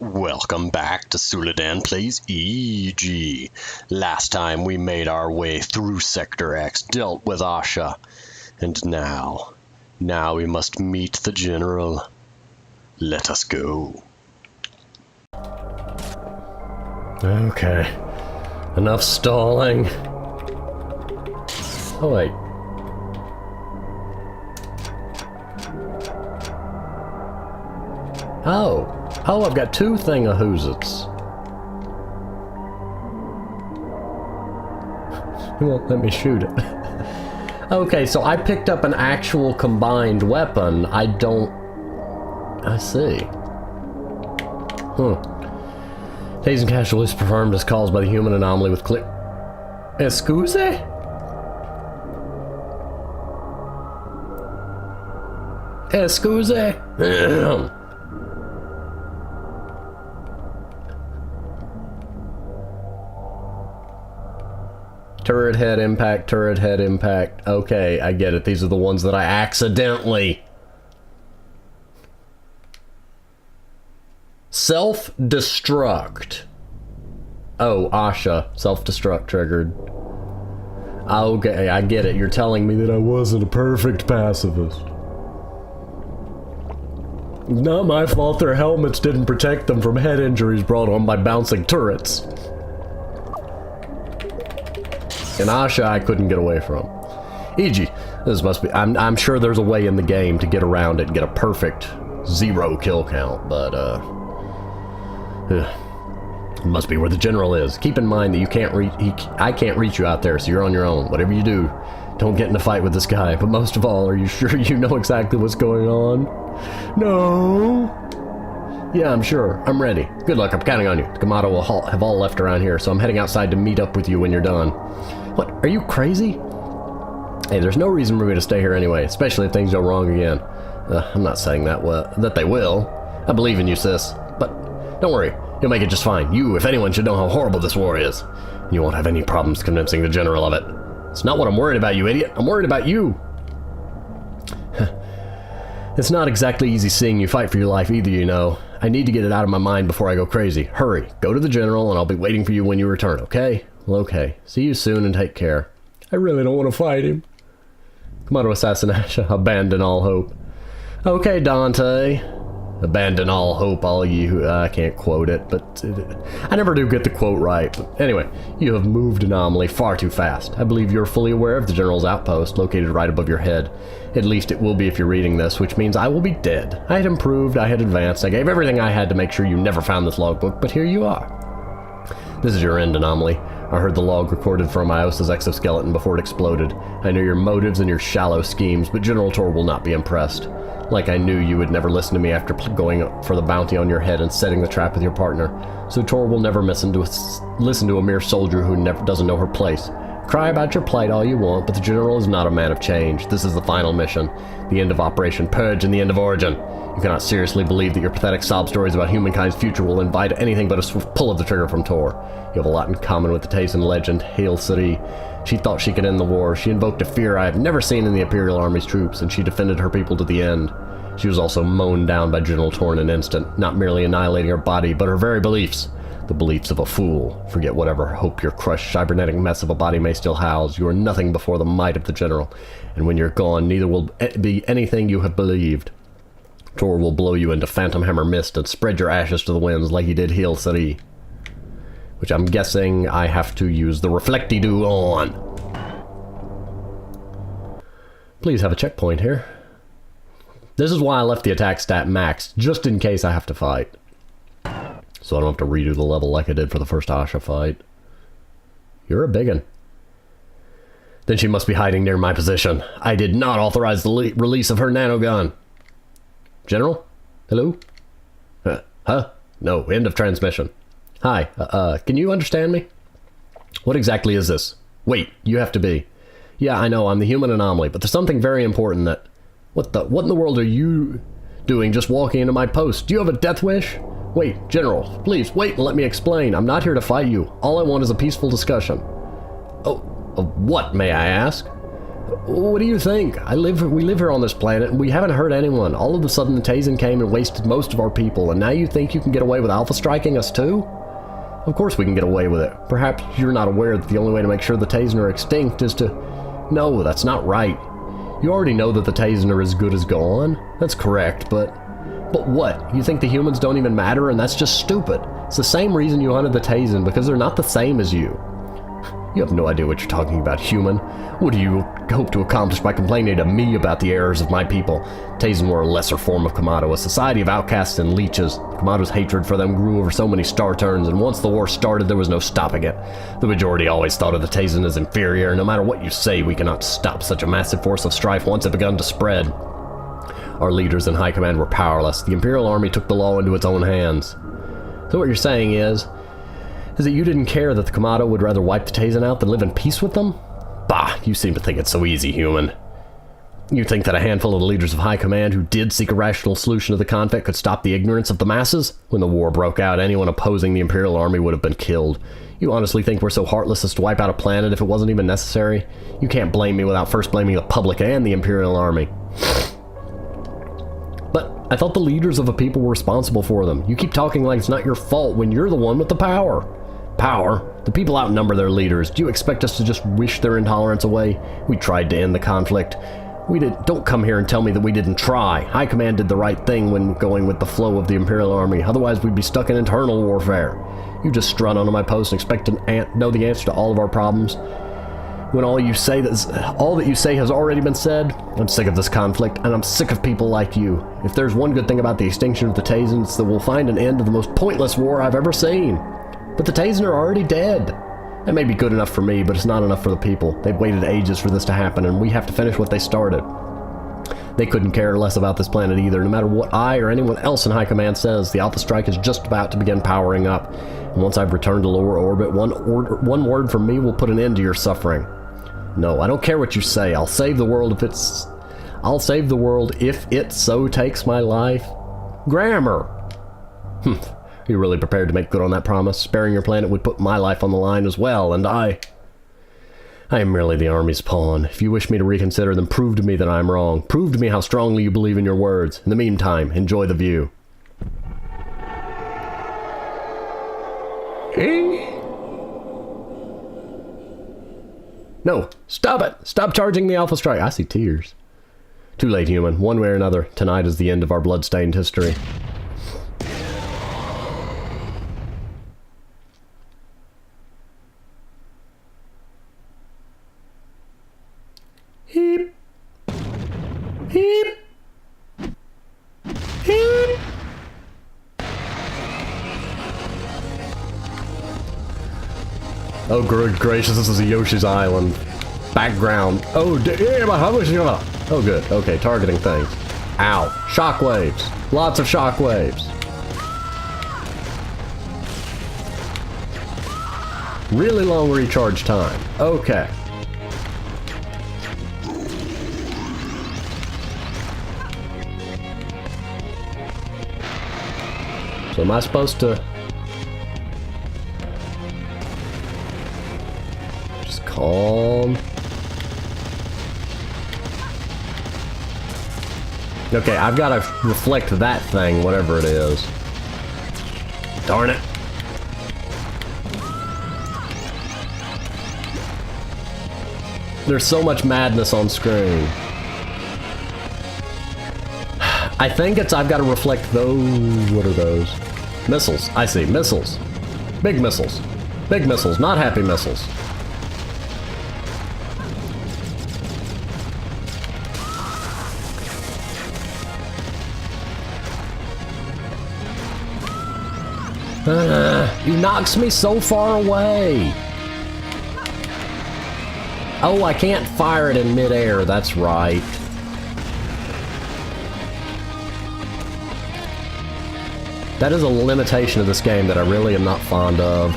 Welcome back to Suladan Plays EG. Last time we made our way through Sector X, dealt with Asha, and now we must meet the General. Let us go. Okay, enough stalling. Oh wait. Oh, I've got two thingahoozits. It won't let me shoot it. Okay, so I picked up an actual combined weapon. I see. Tasing casualties performed as caused by the human anomaly with click. Excuse? Excuse? Turret head impact, turret head impact. Okay, I get it. These are the ones that I accidentally... Self-destruct. Oh, Asha. Self-destruct triggered. Okay, I get it. You're telling me that I wasn't a perfect pacifist. It's not my fault their helmets didn't protect them from head injuries brought on by bouncing turrets. And Asha I couldn't get away from. E.g., this must be... I'm sure there's a way in the game to get around it and get a perfect 0 kill count, but it must be where the General is. Keep in mind that you can't reach... I can't reach you out there, so you're on your own. Whatever you do, don't get in a fight with this guy. But most of all, are you sure you know exactly what's going on? No. Yeah, I'm sure. I'm ready. Good luck. I'm counting on you. The Kamado will have all left around here, so I'm heading outside to meet up with you when you're done. What? Are you crazy? Hey, there's no reason for me to stay here anyway, especially if things go wrong again. I'm not saying that they will. I believe in you, sis. But don't worry. You'll make it just fine. You, if anyone, should know how horrible this war is. You won't have any problems convincing the General of it. It's not what I'm worried about, you idiot. I'm worried about you. It's not exactly easy seeing you fight for your life either, you know. I need to get it out of my mind before I go crazy. Hurry, go to the General and I'll be waiting for you when you return, okay? Well, okay. See you soon and take care. I really don't want to fight him. Kamado assassination. Abandon all hope. Okay, Dante. Abandon all hope, all you who... I can't quote it, but... I never do get the quote right. But anyway, you have moved Anomaly far too fast. I believe you're fully aware of the General's outpost, located right above your head. At least it will be if you're reading this, which means I will be dead. I had improved, I had advanced, I gave everything I had to make sure you never found this logbook, but here you are. This is your end, Anomaly. I heard the log recorded from Iosa's exoskeleton before it exploded. I know your motives and your shallow schemes, but General Tor will not be impressed. Like I knew you would never listen to me after going for the bounty on your head and setting the trap with your partner. So Tor will never listen to a mere soldier who doesn't know her place. Cry about your plight all you want, but the General is not a man of change. This is the final mission. The end of Operation Purge and the end of Origin. You cannot seriously believe that your pathetic sob stories about humankind's future will invite anything but a swift pull of the trigger from Tor. You have a lot in common with the Taysan legend, Hail City. She thought she could end the war. She invoked a fear I have never seen in the Imperial Army's troops, and she defended her people to the end. She was also mown down by General Tor in an instant, not merely annihilating her body, but her very beliefs. The beliefs of a fool. Forget whatever hope your crushed cybernetic mess of a body may still house. You are nothing before the might of the General, and when you're gone, neither will be anything you have believed. Tor will blow you into Phantom Hammer mist and spread your ashes to the winds like he did Hail City. Which I'm guessing I have to use the Reflecti-Do on. Please have a checkpoint here. This is why I left the attack stat maxed, just in case I have to fight. So I don't have to redo the level like I did for the first Asha fight. You're a biggin. Then she must be hiding near my position. I did not authorize the release of her nanogun. General? Hello? Huh? No, end of transmission. Hi, can you understand me? What exactly is this? Wait, you have to be. Yeah, I know, I'm the human anomaly, but there's something very important that... What in the world are you doing just walking into my post? Do you have a death wish? Wait, General, please, wait and let me explain. I'm not here to fight you. All I want is a peaceful discussion. Oh, of what, may I ask? What do you think? We live here on this planet, and we haven't hurt anyone. All of a sudden, the Tazen came and wasted most of our people, and now you think you can get away with alpha striking us too? Of course we can get away with it. Perhaps you're not aware that the only way to make sure the Tazen are extinct is to... No, that's not right. You already know that the Tazen are as good as gone. That's correct, but what? You think the humans don't even matter, and that's just stupid. It's the same reason you hunted the Tazen, because they're not the same as you. You have no idea what you're talking about, human. What do you hope to accomplish by complaining to me about the errors of my people? Tazen were a lesser form of Kamado, a society of outcasts and leeches. Kamado's hatred for them grew over so many star turns, and once the war started, there was no stopping it. The majority always thought of the Tazen as inferior. No matter what you say, we cannot stop such a massive force of strife once it begun to spread. Our leaders in high command were powerless. The Imperial Army took the law into its own hands. So what you're saying is that you didn't care that the Kamado would rather wipe the Tazen out than live in peace with them? Bah, you seem to think it's so easy, human. You think that a handful of the leaders of high command who did seek a rational solution to the conflict could stop the ignorance of the masses? When the war broke out, anyone opposing the Imperial Army would have been killed. You honestly think we're so heartless as to wipe out a planet if it wasn't even necessary? You can't blame me without first blaming the public and the Imperial Army. But I thought the leaders of a people were responsible for them. You keep talking like it's not your fault when you're the one with the power. Power? The people outnumber their leaders. Do you expect us to just wish their intolerance away? We tried to end the conflict. Don't come here and tell me that we didn't try. High Command did the right thing when going with the flow of the Imperial Army. Otherwise, we'd be stuck in internal warfare. You just strut onto my post and expect to know the answer to all of our problems. When all that you say has already been said. I'm sick of this conflict, and I'm sick of people like you. If there's one good thing about the extinction of the Tazen, it's that we'll find an end to the most pointless war I've ever seen. But the Tazen are already dead. That may be good enough for me, but it's not enough for the people. They've waited ages for this to happen, and we have to finish what they started. They couldn't care less about this planet either. No matter what I or anyone else in High Command says, the Alpha Strike is just about to begin powering up. And once I've returned to lower orbit, one word from me will put an end to your suffering. No, I don't care what you say. I'll save the world if it so takes my life. Grammar. Are you really prepared to make good on that promise? Sparing your planet would put my life on the line as well, and I am merely the Army's pawn. If you wish me to reconsider, then prove to me that I am wrong. Prove to me how strongly you believe in your words. In the meantime, enjoy the view. No, stop it! Stop charging the Alpha Strike. I see tears. Too late, human. One way or another, tonight is the end of our blood-stained history. Heep. Heep. Heep. Oh, good gracious, this is a Yoshi's Island. Background. Oh, damn, how much? Oh, good. Okay, targeting things. Ow. Shockwaves. Lots of shockwaves. Really long recharge time. Okay. So am I supposed to... just calm? Okay, I've got to reflect that thing, whatever it is. Darn it. There's so much madness on screen. I think I've got to reflect those... what are those? Missiles. I see. Missiles. Big missiles. Big missiles, not happy missiles. He knocks me so far away. Oh, I can't fire it in midair, that's right. That is a limitation of this game that I really am not fond of.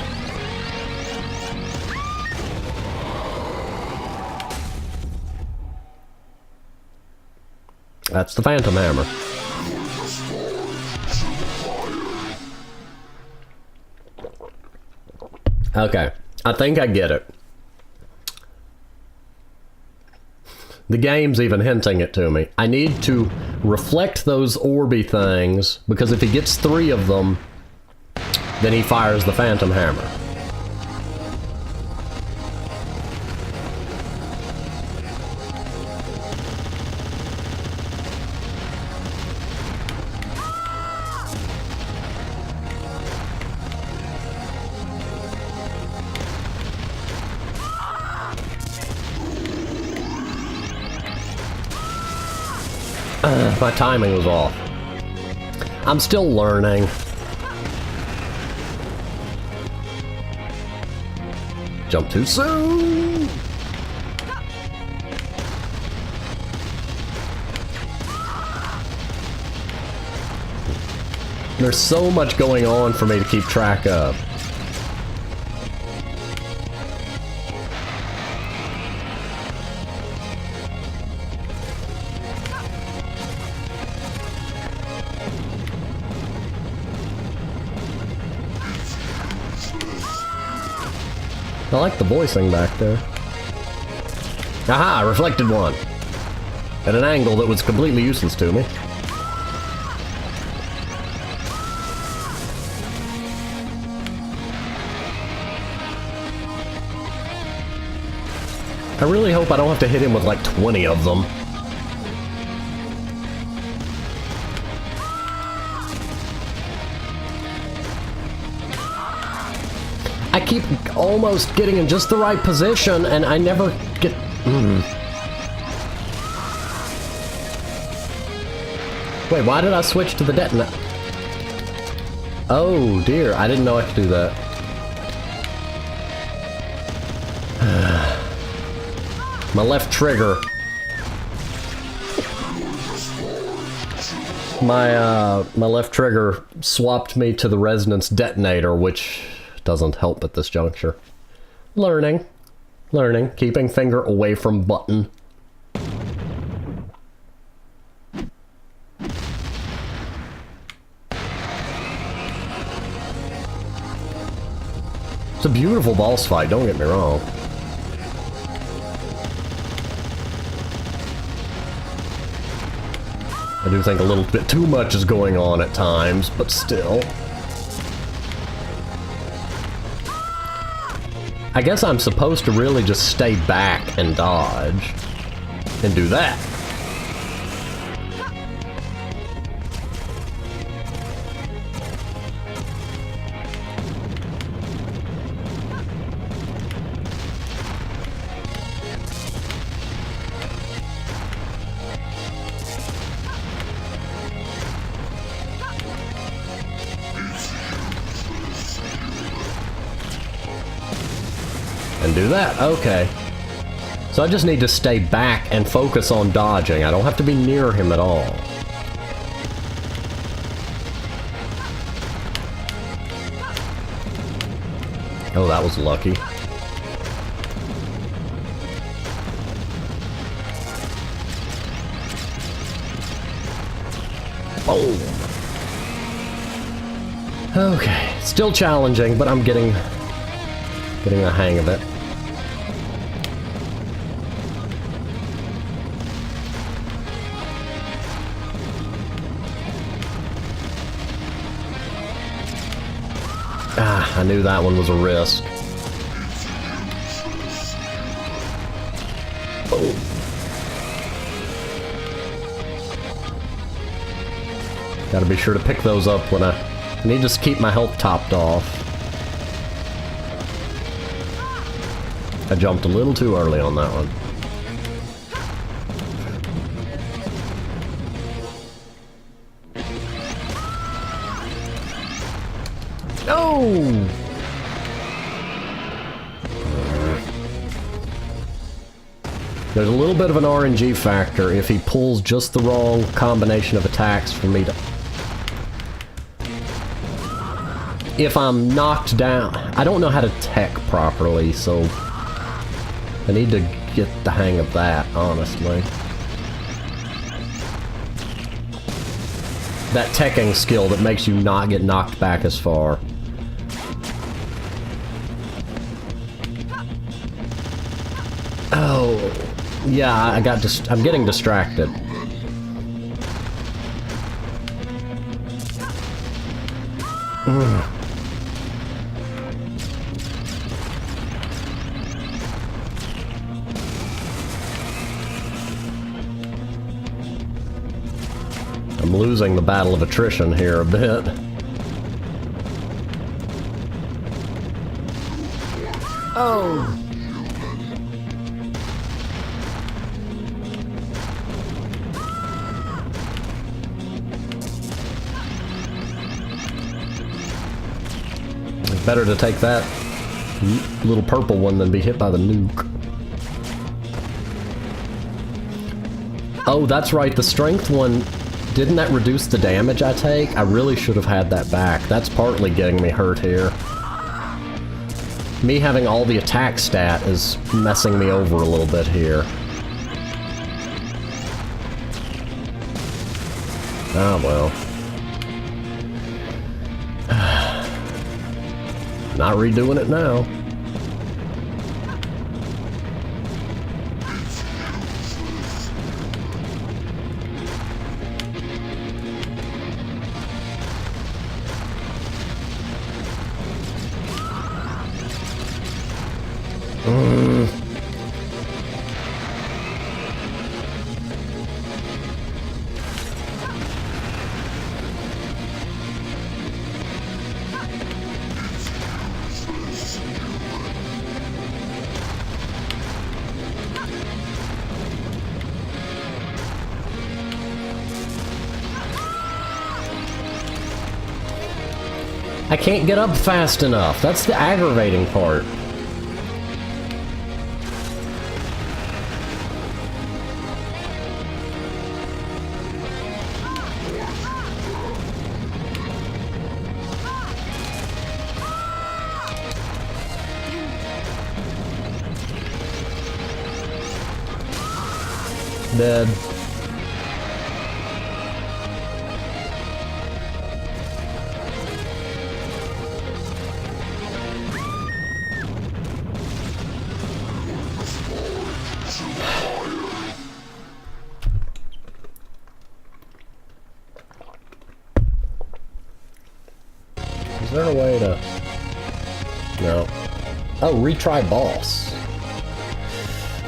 That's the Phantom Hammer. Okay, I think I get it. The game's even hinting it to me. I need to reflect those orby things, because if he gets 3 of them, then he fires the Phantom Hammer. My timing was off. I'm still learning. Jump too soon! There's so much going on for me to keep track of. I like the voicing back there. Aha! I reflected one! At an angle that was completely useless to me. I really hope I don't have to hit him with like 20 of them. I keep almost getting in just the right position, and I never get... Wait, why did I switch to the detonator? Oh dear, I didn't know I could do that. My left trigger. My left trigger swapped me to the resonance detonator, which doesn't help at this juncture. Learning. Learning. Keeping finger away from button. It's a beautiful boss fight, don't get me wrong. I do think a little bit too much is going on at times, but still. I guess I'm supposed to really just stay back and dodge. And do that. And do that, okay. So I just need to stay back and focus on dodging. I don't have to be near him at all. Oh, that was lucky. Oh. Okay, still challenging, but I'm getting the hang of it. Ah, I knew that one was a risk. Oh. Gotta be sure to pick those up when I need to keep my health topped off. I jumped a little too early on that one. No! There's a little bit of an RNG factor if he pulls just the wrong combination of attacks for me to... If I'm knocked down... I don't know how to tech properly, so... I need to get the hang of that, honestly. That teching skill that makes you not get knocked back as far. Oh. Yeah, I'm getting distracted. I'm losing the battle of attrition here a bit. Oh! It's better to take that little purple one than be hit by the nuke. Oh, that's right, the strength one, didn't that reduce the damage I take? I really should have had that back. That's partly getting me hurt here. Me having all the attack stat is messing me over a little bit here. Ah, well. Not redoing it now. I can't get up fast enough. That's the aggravating part. Dead. Is there a way to... No. Oh, retry boss.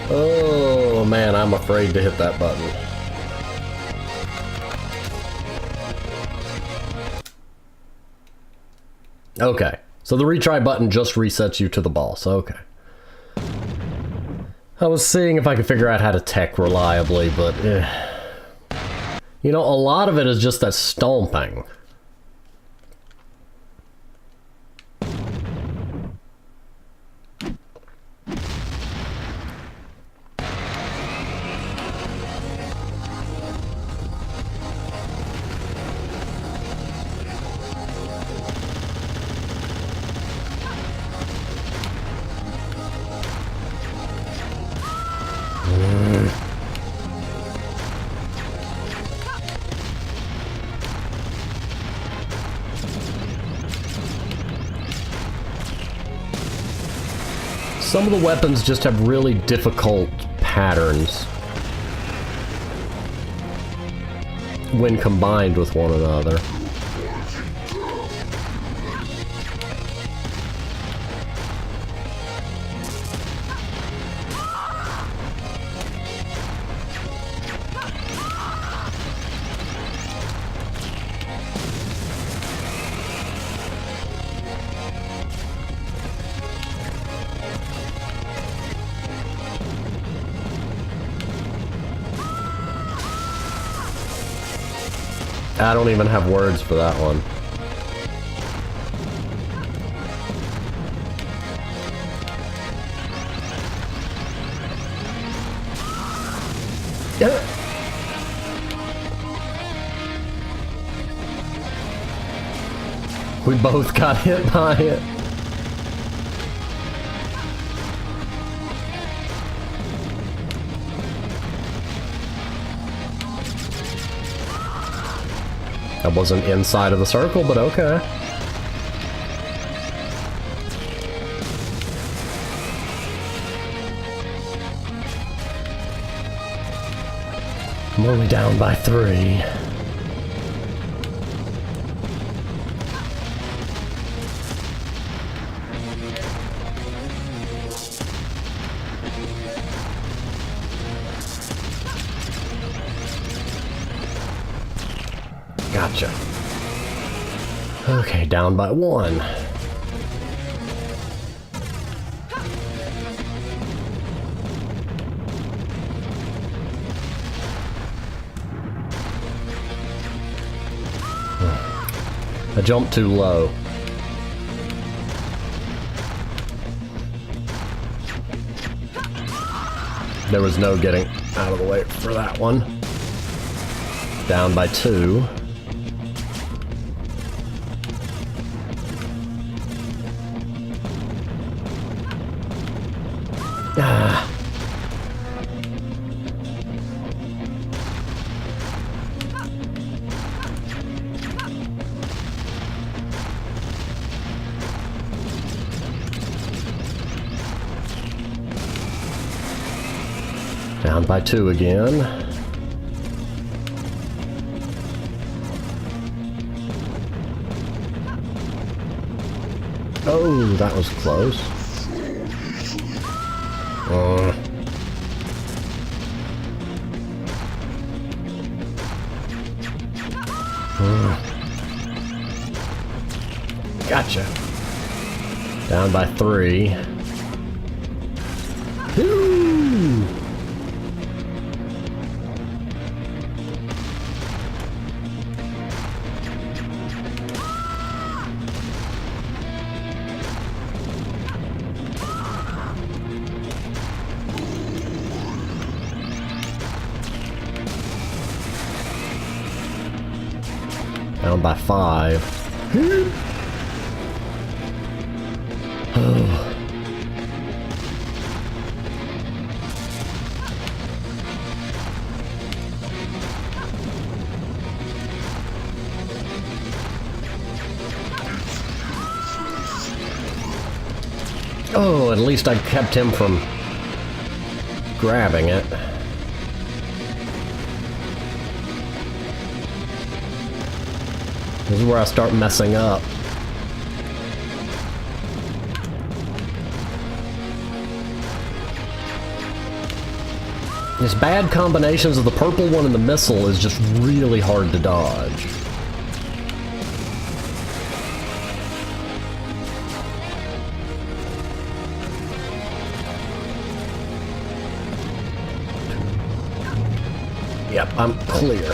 Oh man, I'm afraid to hit that button. Okay, so the retry button just resets you to the boss, okay. I was seeing if I could figure out how to tech reliably, but... You know, a lot of it is just that stomping. Some of the weapons just have really difficult patterns when combined with one another. I don't even have words for that one. We both got hit by it. I wasn't inside of the circle, but okay. I'm only down by 3. Gotcha. Okay, down by 1. I jumped too low. There was no getting out of the way for that one. Down by 2. Ah. Down by 2 again. Oh, that was close. Gotcha. Down by 3. Woo! Down by 5. Oh, at least I kept him from grabbing it. This is where I start messing up. These bad combinations of the purple one and the missile is just really hard to dodge. Yep, I'm clear.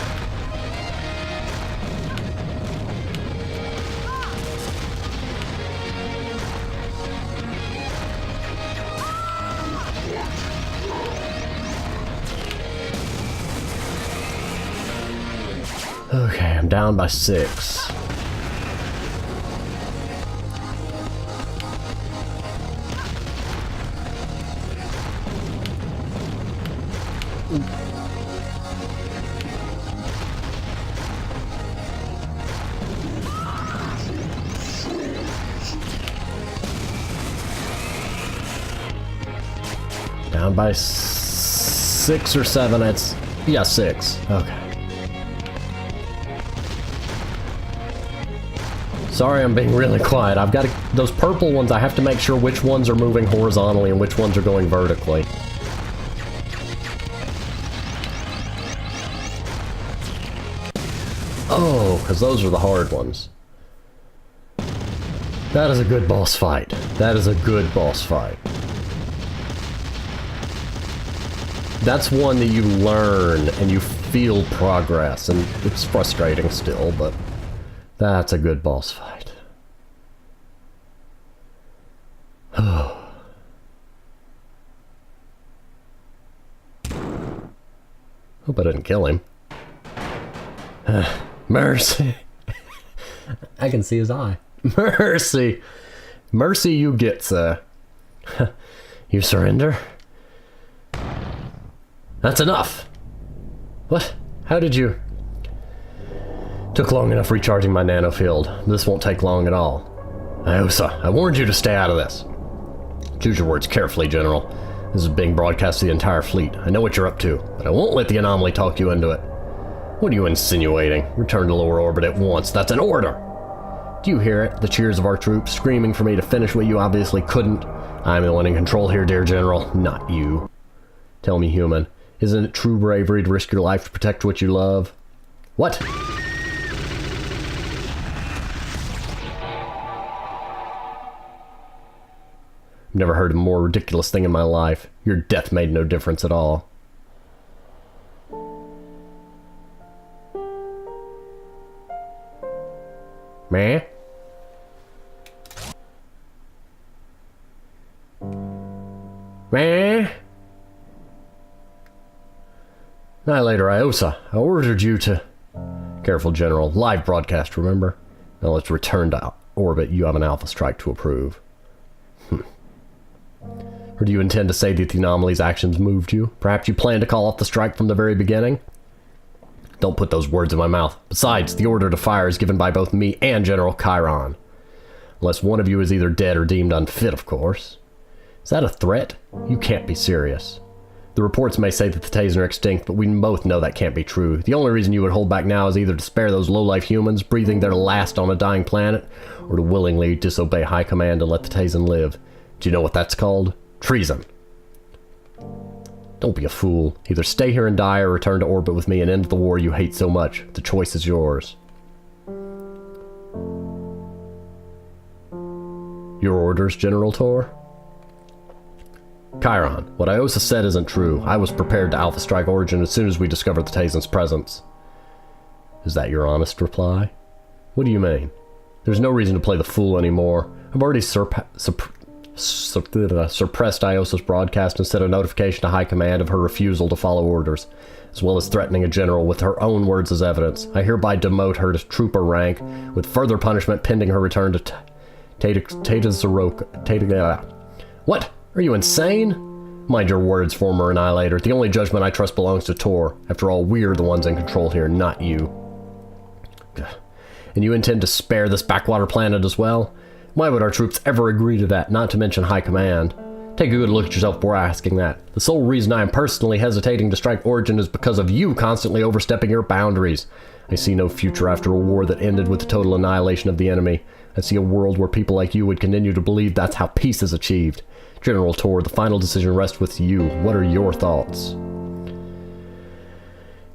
Okay, I'm down by 6. Down by 6 or 7, it's... yeah, 6. Okay. Sorry, I'm being really quiet. I've got to... those purple ones, I have to make sure which ones are moving horizontally and which ones are going vertically. Oh, because those are the hard ones. That is a good boss fight. That is a good boss fight. That's one that you learn and you feel progress, and it's frustrating still, but that's a good boss fight. Hope I didn't kill him. Mercy. I can see his eye. Mercy. Mercy you get, sir. You surrender? That's enough! What? How did you... Took long enough recharging my nanofield. This won't take long at all. Iosa, I warned you to stay out of this. Choose your words carefully, General. This is being broadcast to the entire fleet. I know what you're up to, but I won't let the anomaly talk you into it. What are you insinuating? Return to lower orbit at once. That's an order! Do you hear it? The cheers of our troops, screaming for me to finish what you obviously couldn't. I'm the one in control here, dear General, not you. Tell me, human, isn't it true bravery to risk your life to protect what you love? What? I've never heard a more ridiculous thing in my life. Your death made no difference at all. Meh? Meh? Annihilator Iosa, I ordered you to... Careful, General. Live broadcast, remember? Now let's return to orbit. You have an Alpha Strike to approve. Or do you intend to say that the anomaly's actions moved you? Perhaps you planned to call off the strike from the very beginning? Don't put those words in my mouth. Besides, the order to fire is given by both me and General Chiron. Unless one of you is either dead or deemed unfit, of course. Is that a threat? You can't be serious. The reports may say that the Tazen are extinct, but we both know that can't be true. The only reason you would hold back now is either to spare those low-life humans breathing their last on a dying planet, or to willingly disobey High Command and let the Tazen live. Do you know what that's called? Treason. Don't be a fool. Either stay here and die or return to orbit with me and end the war you hate so much. The choice is yours. Your orders, General Tor? Chiron, what Iosa said isn't true. I was prepared to Alpha Strike Origin as soon as we discovered the Tazen's presence. Is that your honest reply? What do you mean? There's no reason to play the fool anymore. I've already suppressed Iosa's broadcast and sent a notification to High Command of her refusal to follow orders, as well as threatening a general with her own words as evidence. I hereby demote her to trooper rank, with further punishment pending her return to What? Are you insane? Mind your words, former Annihilator. The only judgment I trust belongs to Tor. After all, we're the ones in control here, not you. And you intend to spare this backwater planet as well? Why would our troops ever agree to that, not to mention High Command? Take a good look at yourself before asking that. The sole reason I am personally hesitating to strike Origin is because of you constantly overstepping your boundaries. I see no future after a war that ended with the total annihilation of the enemy. I see a world where people like you would continue to believe that's how peace is achieved. General Tor, the final decision rests with you. What are your thoughts?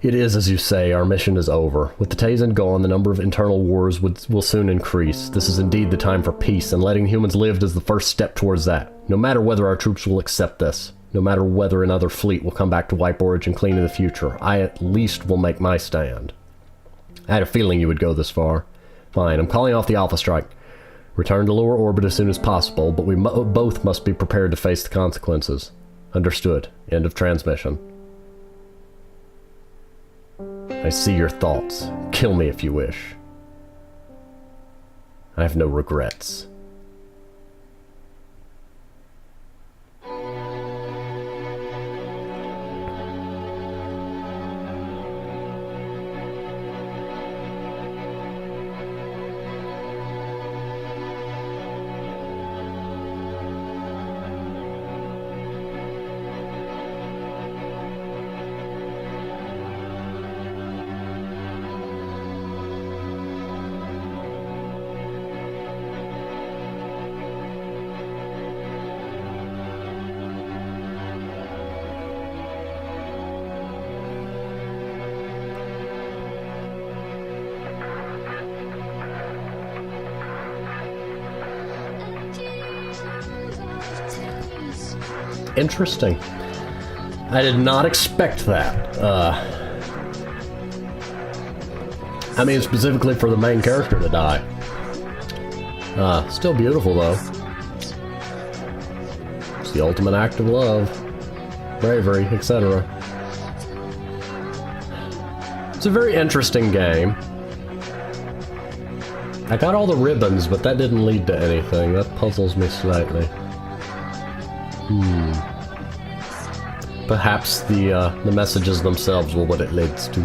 It is as you say, our mission is over. With the Tazen gone, the number of internal wars will soon increase. This is indeed the time for peace, and letting humans live is the first step towards that. No matter whether our troops will accept this, no matter whether another fleet will come back to wipe Origin clean in the future, I at least will make my stand. I had a feeling you would go this far. Fine, I'm calling off the Alpha Strike. Return to lower orbit as soon as possible, but we both must be prepared to face the consequences. Understood. End of transmission. I see your thoughts. Kill me if you wish. I have no regrets. Interesting. I did not expect that. I mean, specifically for the main character to die. Still beautiful, though. It's the ultimate act of love, bravery, etc. It's a very interesting game. I got all the ribbons, but that didn't lead to anything. That puzzles me slightly. Perhaps the messages themselves were what it leads to.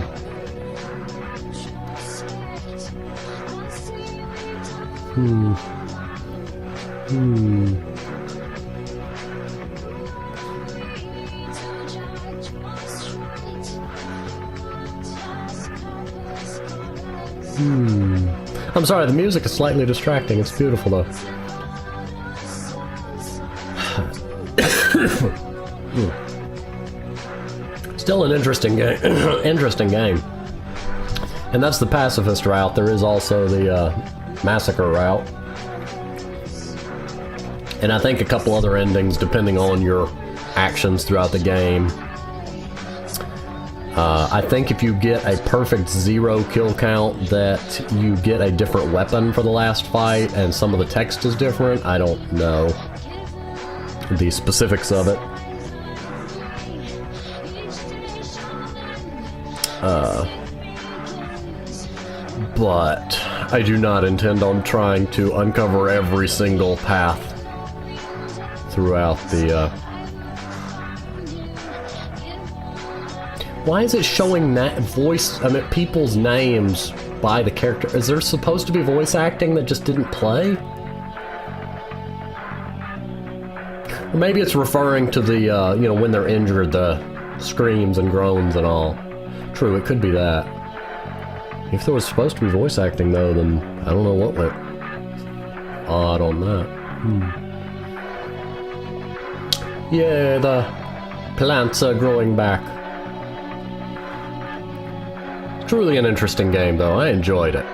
I'm sorry, the music is slightly distracting. It's beautiful, though. Still an interesting game. Interesting game. And that's the pacifist route. There is also the massacre route. And I think a couple other endings, depending on your actions throughout the game. I think if you get a perfect 0 kill count, that you get a different weapon for the last fight, and some of the text is different. I don't know the specifics of it. But I do not intend on trying to uncover every single path throughout the, Why is it showing people's names by the character? Is there supposed to be voice acting that just didn't play? Or maybe it's referring to the, you know, when they're injured, the screams and groans and all. True, it could be that. If there was supposed to be voice acting, though, then I don't know what went odd on that. Yeah, the plants are growing back. Truly an interesting game, though. I enjoyed it.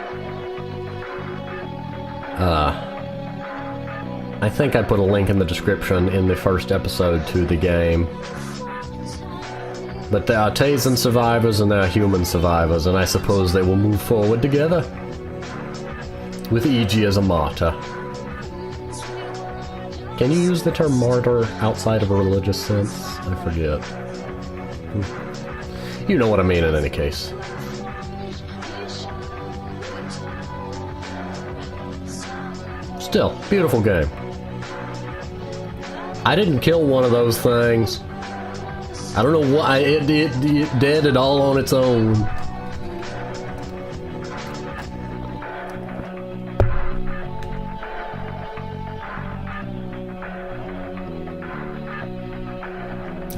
I think I put a link in the description in the first episode to the game. But there are Tazen survivors and there are human survivors, and I suppose they will move forward together. With EG as a martyr. Can you use the term martyr outside of a religious sense? I forget. You know what I mean in any case. Still, beautiful game. I didn't kill one of those things. I don't know why it did it all on its own.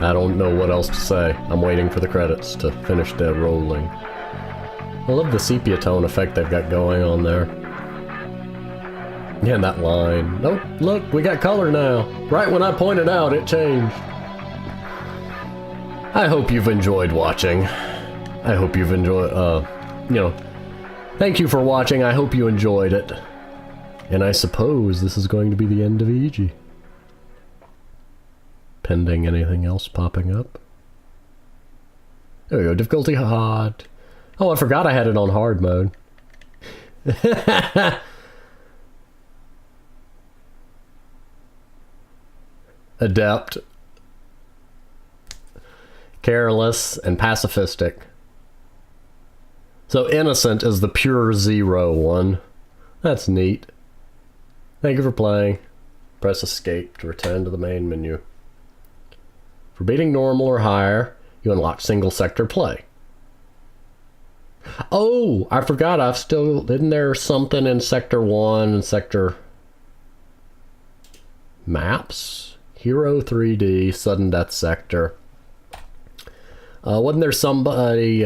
I don't know what else to say. I'm waiting for the credits to finish their rolling. I love the sepia tone effect they've got going on there. Yeah, and that line. Oh, look, we got color now. Right when I pointed out, it changed. I hope you've enjoyed watching. I hope you've enjoyed, you know, thank you for watching. I hope you enjoyed it. And I suppose this is going to be the end of EG. Pending anything else popping up. There we go, difficulty hard. Oh, I forgot I had it on hard mode. Adept. Careless and pacifistic. So innocent is the pure 0 one. That's neat. Thank you for playing. Press escape to return to the main menu. For beating normal or higher, you unlock single sector play. Oh, I forgot, isn't there something in sector 1 and sector maps? Hero 3D, sudden death sector. Wasn't there somebody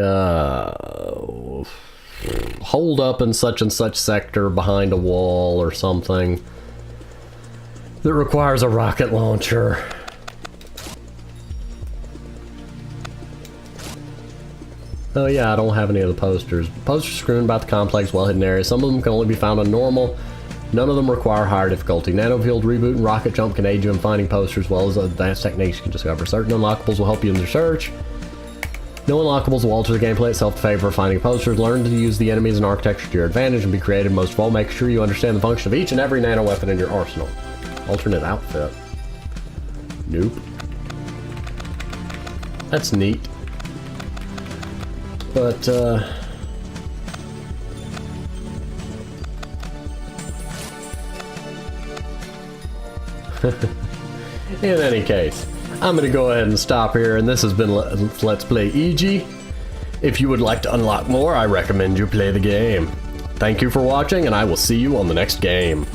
hold up in such and such sector behind a wall or something that requires a rocket launcher? Oh yeah, I don't have any of the posters. Posters screwing about the complex, well-hidden areas. Some of them can only be found on normal. None of them require higher difficulty. Nanofield Reboot and Rocket Jump can aid you in finding posters, as well as advanced techniques you can discover. Certain unlockables will help you in your search. No unlockables will alter the gameplay itself in favor of finding posters. Learn to use the enemies and architecture to your advantage and be creative. Most of all, make sure you understand the function of each and every nano weapon in your arsenal. Alternate outfit. Nope. That's neat. But, in any case, I'm going to go ahead and stop here, and this has been Let's Play EG. If you would like to unlock more, I recommend you play the game. Thank you for watching, and I will see you on the next game.